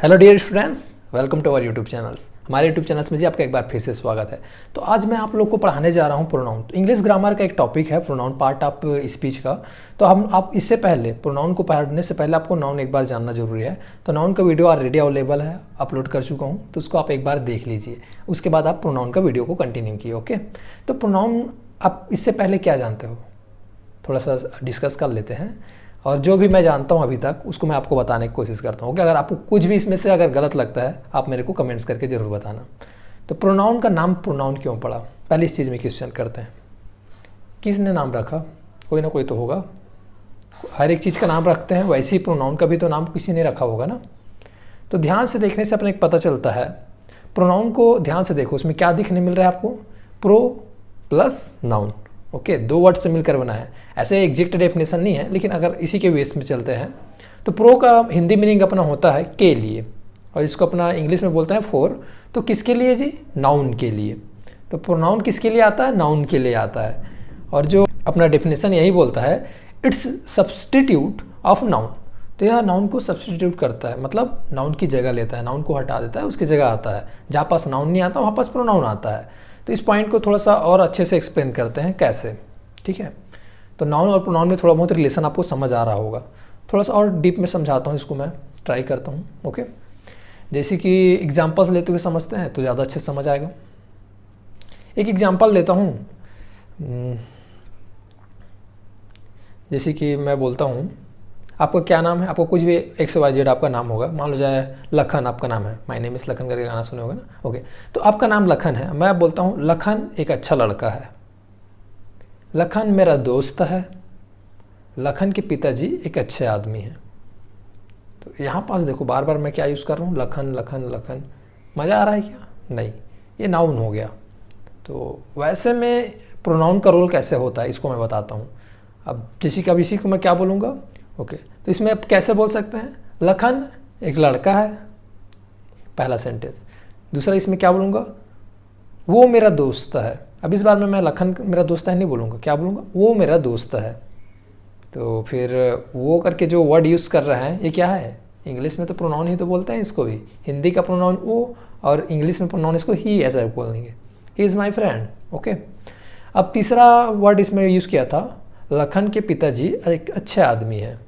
Hello dear students, welcome to our YouTube channels. हमारे YouTube channels में जी आपका एक बार फिर से स्वागत है। तो आज मैं आप लोग को पढ़ाने जा रहा हूँ प्रोनाउन। तो इंग्लिश ग्रामर का एक टॉपिक है प्रोनाउन, पार्ट ऑफ स्पीच का। तो आप इससे पहले प्रोनाउन को पढ़ने से पहले आपको नाउन एक बार जानना जरूरी है। तो नाउन का वीडियो ऑलरेडी अवेलेबल है, अपलोड कर चुका हूँ, तो उसको आप एक बार देख लीजिए। उसके बाद आप प्रोनाउन का वीडियो को कंटिन्यू कीजिए। ओके, तो प्रोनाउन आप इससे पहले क्या जानते हो, थोड़ा सा डिस्कस कर लेते हैं। और जो भी मैं जानता हूँ अभी तक उसको मैं आपको बताने की कोशिश करता हूँ कि अगर आपको कुछ भी इसमें से अगर गलत लगता है आप मेरे को कमेंट्स करके ज़रूर बताना। तो प्रोनाउन का नाम प्रोनाउन क्यों पड़ा, पहले इस चीज़ में क्वेश्चन करते हैं। किसने नाम रखा? कोई ना कोई तो होगा। हर एक चीज़ का नाम रखते हैं, वैसे ही प्रोनाउन का भी तो नाम किसी ने रखा होगा ना। तो ध्यान से देखने से अपने पता चलता है, प्रोनाउन को ध्यान से देखो, उसमें क्या दिखने मिल रहा है आपको? Pro plus noun. ओके, दो वर्ड से मिलकर बना है। ऐसे एग्जैक्ट डेफिनेशन नहीं है, लेकिन अगर इसी के बेस में चलते हैं तो प्रो का हिंदी मीनिंग अपना होता है के लिए, और इसको अपना इंग्लिश में बोलते हैं फॉर। तो किसके लिए जी? नाउन के लिए। तो प्रोनाउन किसके लिए आता है? नाउन के लिए आता है। और जो अपना डेफिनेशन यही बोलता है, इट्स सब्सटीट्यूट ऑफ नाउन। तो यह नाउन को सब्सटीट्यूट करता है, मतलब नाउन की जगह लेता है, नाउन को हटा देता है, उसकी जगह आता है। जहाँ पास नाउन नहीं आता वहाँ पास प्रोनाउन आता है। तो इस पॉइंट को थोड़ा सा और अच्छे से एक्सप्लेन करते हैं कैसे, ठीक है। तो नाउन और प्रोनाउन में थोड़ा बहुत रिलेशन आपको समझ आ रहा होगा। थोड़ा सा और डीप में समझाता हूँ, इसको मैं ट्राई करता हूँ। ओके, जैसे कि एग्जांपल्स लेते हुए समझते हैं तो ज़्यादा अच्छे से समझ आएगा। एक एग्जांपल लेता हूँ, जैसे कि मैं बोलता हूँ, आपका क्या नाम है? आपको कुछ भी XYZ आपका नाम होगा, मान लो जाए लखन आपका नाम है, माय नेम इज़ लखन करके गाना सुने होगा ना। ओके, तो आपका नाम लखन है। मैं बोलता हूँ लखन एक अच्छा लड़का है, लखन मेरा दोस्त है, लखन के पिताजी एक अच्छे आदमी हैं। तो यहाँ पास देखो बार बार मैं क्या यूज़ कर रहा हूँ, लखन लखन लखन। मज़ा आ रहा है क्या? नहीं, ये नाउन हो गया। तो वैसे में प्रोनाउन का रोल कैसे होता है इसको मैं बताता हूँ। अब जैसे कि अब इसी को मैं क्या बोलूँगा? ओके, तो इसमें आप कैसे बोल सकते हैं? लखन एक लड़का है, पहला सेंटेंस। दूसरा इसमें क्या बोलूँगा? वो मेरा दोस्त है। अब इस बार में मैं लखन मेरा दोस्त है नहीं बोलूँगा, क्या बोलूँगा? वो मेरा दोस्त है। तो फिर वो करके जो वर्ड यूज़ कर रहा है ये क्या है? इंग्लिश में तो प्रोनाउन ही तो बोलते हैं इसको भी। हिंदी का प्रोनाउन वो, और इंग्लिश में प्रोनाउन इसको ही ऐसा बोलेंगे, he is my friend. Okay, अब तीसरा वर्ड इसमें यूज़ किया था, लखन के पिताजी एक अच्छे आदमी है।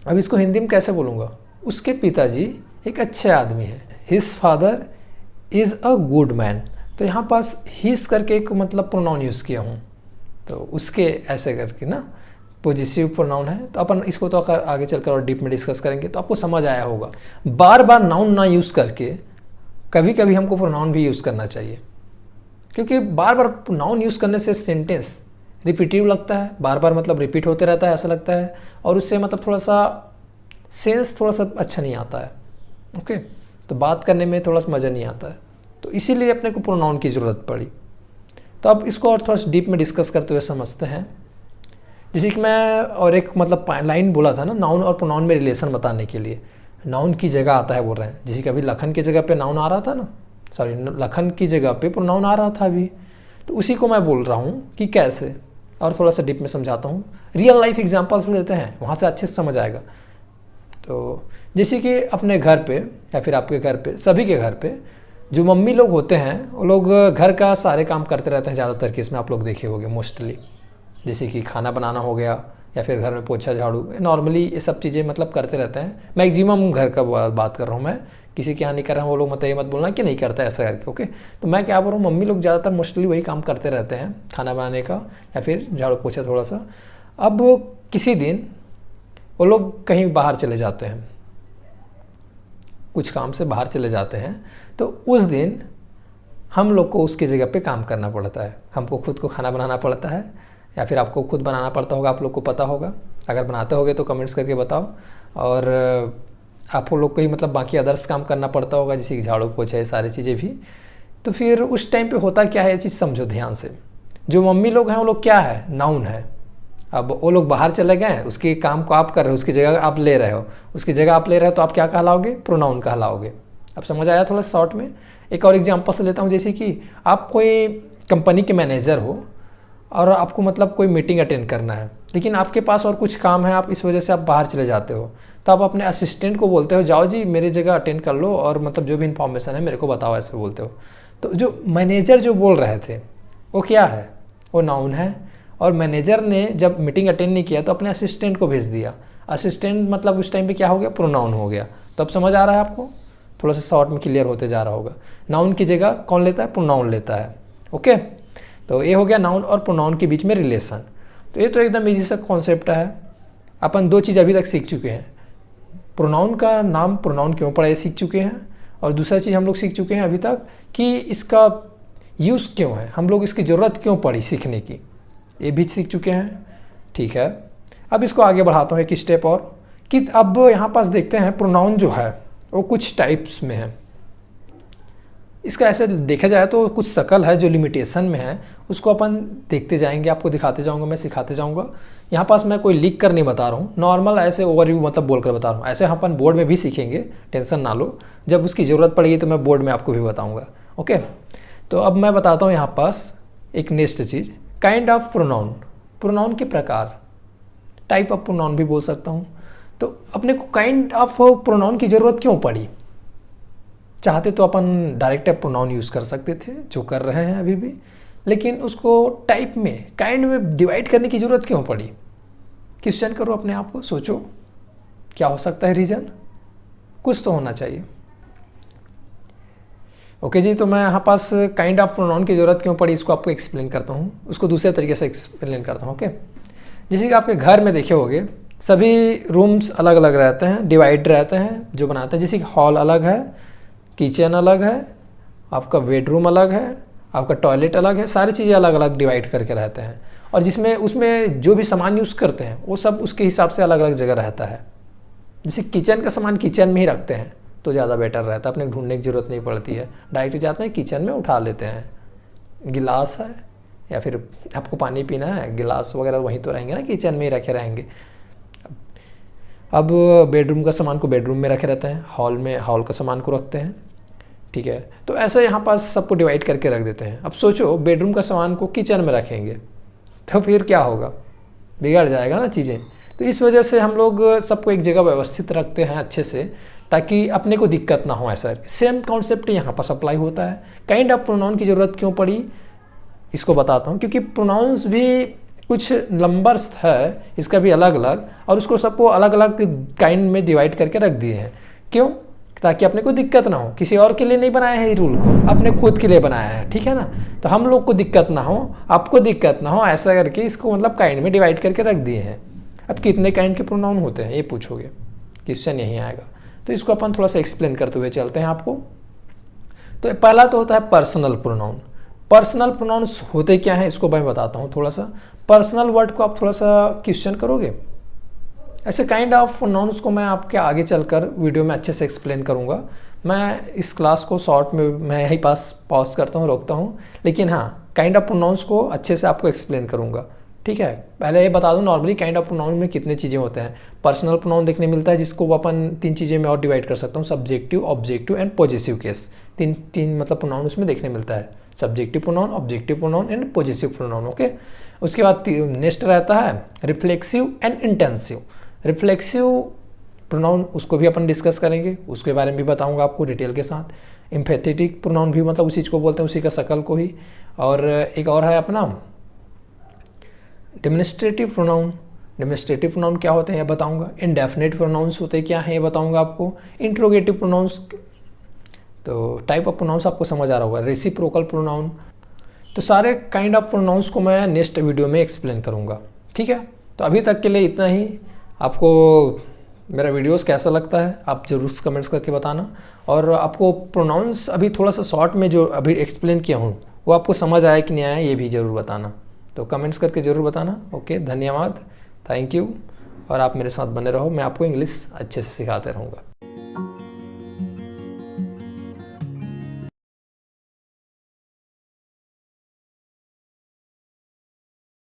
अब इसको हिंदी में कैसे बोलूँगा? उसके पिताजी एक अच्छे आदमी हैं, his father is a good man. तो यहाँ पास हिज करके एक मतलब प्रोनाउन यूज़ किया हूँ, तो उसके ऐसे करके ना पॉजिटिव प्रोनाउन है। तो अपन इसको तो अगर आगे चलकर और डीप में डिस्कस करेंगे तो आपको समझ आया होगा। बार बार नाउन ना यूज़ करके कभी कभी हमको प्रोनाउन भी यूज़ करना चाहिए, क्योंकि बार बार नाउन यूज़ करने से सेंटेंस रिपीटिव लगता है, बार बार मतलब रिपीट होते रहता है ऐसा लगता है, और उससे मतलब थोड़ा सा सेंस थोड़ा सा अच्छा नहीं आता है। ओके, तो बात करने में थोड़ा सा मज़ा नहीं आता है, तो इसीलिए अपने को प्रोनाउन की ज़रूरत पड़ी। तो अब इसको और थोड़ा सा डीप में डिस्कस करते हुए समझते हैं। जैसे कि मैं और एक मतलब लाइन बोला था ना, नाउन और प्रोनाउन में रिलेशन बताने के लिए। नाउन की जगह आता है बोल रहे हैं, जैसे कि अभी लखन की जगह पे नाउन आ रहा था ना, सॉरी लखन की जगह पे प्रोनाउन आ रहा था अभी। तो उसी को मैं बोल रहा हूँ कि कैसे, और थोड़ा सा डीप में समझाता हूँ। रियल लाइफ एग्जांपल्स लेते हैं, वहाँ से अच्छे से समझ आएगा। तो जैसे कि अपने घर पे या फिर आपके घर पे, सभी के घर पे जो मम्मी लोग होते हैं वो लोग घर का सारे काम करते रहते हैं ज़्यादातर केस में, आप लोग देखे होंगे मोस्टली। जैसे कि खाना बनाना हो गया या फिर घर में पोछा झाड़ू, नॉर्मली ये सब चीज़ें मतलब करते रहते हैं। मैक्सिमम घर का बात कर रहा हूँ मैं, किसी के यहाँ नहीं कर रहा हूँ। वो लोग मतलब ये मत बोलना कि नहीं करता ऐसा करके। ओके, तो मैं क्या बोल रहा हूँ, मम्मी लोग ज़्यादातर मोस्टली वही काम करते रहते हैं, खाना बनाने का या फिर झाड़ू पोछा थोड़ा सा। अब किसी दिन वो लोग कहीं बाहर चले जाते हैं, कुछ काम से बाहर चले जाते हैं, तो उस दिन हम लोग को उसकी जगह पे काम करना पड़ता है। हमको खुद को खाना बनाना पड़ता है, या फिर आपको खुद बनाना पड़ता होगा, आप लोग को पता होगा। अगर बनाते होगे तो कमेंट्स करके बताओ। और आप लोग को ही मतलब बाकी अदर्स काम करना पड़ता होगा, जैसे कि झाड़ू पोछा, ये सारी चीज़ें भी। तो फिर उस टाइम पे होता क्या है, ये चीज़ समझो ध्यान से। जो मम्मी लोग हैं वो लोग क्या है? नाउन है। अब वो लोग बाहर चले गए, उसके काम को आप कर रहे हो, उसकी जगह आप ले रहे हो, उसकी जगह आप ले रहे हो, तो आप क्या कहलाओगे? प्रोनाउन कहलाओगे। अब समझ आया थोड़ा शॉर्ट में? एक और एग्जांपल से लेता हूँ, जैसे कि आप कोई कंपनी के मैनेजर हो और आपको मतलब कोई मीटिंग अटेंड करना है, लेकिन आपके पास और कुछ काम है, आप इस वजह से आप बाहर चले जाते हो। तो आप अपने असिस्टेंट को बोलते हो जाओ जी मेरी जगह अटेंड कर लो और मतलब जो भी इन्फॉर्मेशन है मेरे को बताओ, ऐसे बोलते हो। तो जो मैनेजर जो बोल रहे थे वो क्या है, वो नाउन है। और मैनेजर ने जब मीटिंग अटेंड नहीं किया तो अपने असिस्टेंट को भेज दिया। असिस्टेंट मतलब उस टाइम पे क्या हो गया, प्रोनाउन हो गया। तो अब समझ आ रहा है आपको, थोड़ा सा शॉर्ट में क्लियर होते जा रहा होगा। नाउन की जगह कौन लेता है, प्रोनाउन लेता है। ओके, तो ये हो गया नाउन और प्रोनाउन के बीच में रिलेशन। तो ये तो एकदम इजी सा कॉन्सेप्ट है। अपन दो चीज़ अभी तक सीख चुके हैं, प्रोनाउन का नाम प्रोनाउन क्यों पड़ा ये सीख चुके हैं, और दूसरा चीज़ हम लोग सीख चुके हैं अभी तक कि इसका यूज़ क्यों है, हम लोग इसकी ज़रूरत क्यों पड़ी सीखने की, ये भी सीख चुके हैं। ठीक है, अब इसको आगे बढ़ाता हूँ एक स्टेप और, कि अब यहाँ पास देखते हैं प्रोनाउन जो है वो कुछ टाइप्स में है। इसका ऐसे देखा जाए तो कुछ शकल है जो लिमिटेशन में है, उसको अपन देखते जाएंगे, आपको दिखाते जाऊंगा, मैं सिखाते जाऊंगा। यहाँ पास मैं कोई लिख कर नहीं बता रहा हूँ, नॉर्मल ऐसे ओवरव्यू मतलब बोल कर बता रहा हूँ। ऐसे अपन बोर्ड में भी सीखेंगे, टेंशन ना लो, जब उसकी ज़रूरत पड़ेगी तो मैं बोर्ड में आपको भी बताऊँगा। ओके, तो अब मैं बताता हूँ यहाँ पास एक next cheese, kind of pronoun, pronoun के प्रकार, टाइप ऑफ प्रोनाउन भी बोल सकता हूँ। तो अपने को काइंड ऑफ प्रोनाउन की ज़रूरत क्यों पड़ी, चाहते तो अपन डायरेक्ट प्रोनाउन यूज़ कर सकते थे, जो कर रहे हैं अभी भी, लेकिन उसको टाइप में, काइंड में डिवाइड करने की ज़रूरत क्यों पड़ी। क्वेश्चन करो अपने आप को, सोचो क्या हो सकता है रीज़न, कुछ तो होना चाहिए। ओके जी, तो मैं यहाँ पास काइंड ऑफ प्रोनाउन की ज़रूरत क्यों पड़ी इसको आपको एक्सप्लेन करता हूँ, उसको दूसरे तरीके से एक्सप्लेन करता हूँ। ओके, जैसे कि आपके घर में देखे होंगे सभी रूम्स अलग अलग रहते हैं, डिवाइड रहते हैं जो बनाते हैं, जैसे कि हॉल अलग है, किचन अलग है, आपका बेडरूम अलग है, आपका टॉयलेट अलग है, सारी चीज़ें अलग अलग डिवाइड करके रहते हैं। और जिसमें उसमें जो भी सामान यूज़ करते हैं वो सब उसके हिसाब से अलग अलग जगह रहता है। जैसे किचन का सामान किचन में ही रखते हैं तो ज़्यादा बेटर रहता है, अपने ढूंढने की ज़रूरत नहीं पड़ती है, डायरेक्ट जाते हैं किचन में उठा लेते हैं। गिलास है या फिर आपको पानी पीना है, गिलास वगैरह वहीं तो रहेंगे ना, किचन में ही रखे रहेंगे। अब बेडरूम का सामान को बेडरूम में रखे रहते हैं, हॉल में हॉल का सामान को रखते हैं। ठीक है, तो ऐसे यहाँ पास सबको डिवाइड करके रख देते हैं। अब सोचो बेडरूम का सामान को किचन में रखेंगे तो फिर क्या होगा, बिगड़ जाएगा ना चीज़ें। तो इस वजह से हम लोग सबको एक जगह व्यवस्थित रखते हैं अच्छे से, ताकि अपने को दिक्कत ना हो। ऐसा सेम कॉन्सेप्ट यहाँ पर अप्लाई होता है। काइंड ऑफ प्रोनाउन की ज़रूरत क्यों पड़ी इसको बताता हूँ, क्योंकि प्रोनाउंस भी कुछ नंबर्स है इसका भी अलग अलग, और उसको सबको अलग अलग काइंड में डिवाइड करके रख दिए हैं। क्यों, ताकि अपने को दिक्कत ना हो। किसी और के लिए नहीं बनाया है ये रूल को, अपने खुद के लिए बनाया है। ठीक है ना, तो हम लोग को दिक्कत ना हो, आपको दिक्कत ना हो, ऐसा करके इसको मतलब काइंड में डिवाइड करके रख दिए हैं। अब कितने काइंड के प्रोनाउन होते हैं ये पूछोगे, क्वेश्चन यहीं आएगा। तो इसको अपन थोड़ा सा एक्सप्लेन करते हुए चलते हैं आपको। तो पहला तो होता है पर्सनल प्रोनाउन। पर्सनल प्रोनाउंस होते क्या हैं इसको मैं बताता हूँ थोड़ा सा। पर्सनल वर्ड को आप थोड़ा सा क्वेश्चन करोगे, ऐसे काइंड ऑफ प्रोनाउंस को मैं आपके आगे चलकर वीडियो में अच्छे से एक्सप्लेन करूँगा। मैं इस क्लास को शॉर्ट में मैं यहीं पास पॉज करता हूँ, रोकता हूँ, लेकिन हाँ काइंड ऑफ प्रोनाउंस को अच्छे से आपको एक्सप्लेन करूँगा। ठीक है, पहले ये बता दूँ नॉर्मली काइंड ऑफ प्रोनाउन में कितने चीज़ें होते हैं। पर्सनल प्रोनाउन देखने मिलता है जिसको अपन तीन चीज़ें में और डिवाइड कर सकता हूँ, subjective, objective and possessive case. तीन मतलब प्रोनाउन उसमें देखने मिलता है, subjective pronoun, objective pronoun and possessive pronoun. Okay, उसके बाद नेक्स्ट रहता है reflexive and intensive. Reflexive pronoun उसको भी अपन डिस्कस करेंगे, उसके बारे में भी बताऊंगा आपको डिटेल के साथ। एम्फेटिक प्रोनाउन भी मतलब उसी चीज़ को बोलते हैं, उसी का शकल को ही। और एक और है अपना डेमोन्स्ट्रेटिव प्रोनाउन। डेमोन्स्ट्रेटिव प्रोनाउन क्या होते हैं ये बताऊंगा। इंडेफिनिट प्रोनाउंस होते क्या हैं ये बताऊंगा आपको। इंट्रोगेटिव प्रोनाउंस, तो टाइप ऑफ प्रोनाउंस आपको समझ आ रहा होगा। रेसिप्रोकल प्रोनाउन, तो सारे काइंड ऑफ प्रोनाउंस को मैं नेक्स्ट वीडियो में एक्सप्लेन करूंगा। ठीक है, तो अभी तक के लिए इतना ही। आपको मेरा वीडियोस कैसा लगता है आप ज़रूर कमेंट्स करके बताना, और आपको प्रोनाउंस अभी थोड़ा सा शॉर्ट में जो अभी एक्सप्लेन किया हूँ वो आपको समझ आया कि नहीं आया ये भी ज़रूर बताना। तो कमेंट्स करके ज़रूर बताना। ओके, धन्यवाद, थैंक यू, और आप मेरे साथ बने रहो, मैं आपको इंग्लिश अच्छे से सिखाते रहूँगा।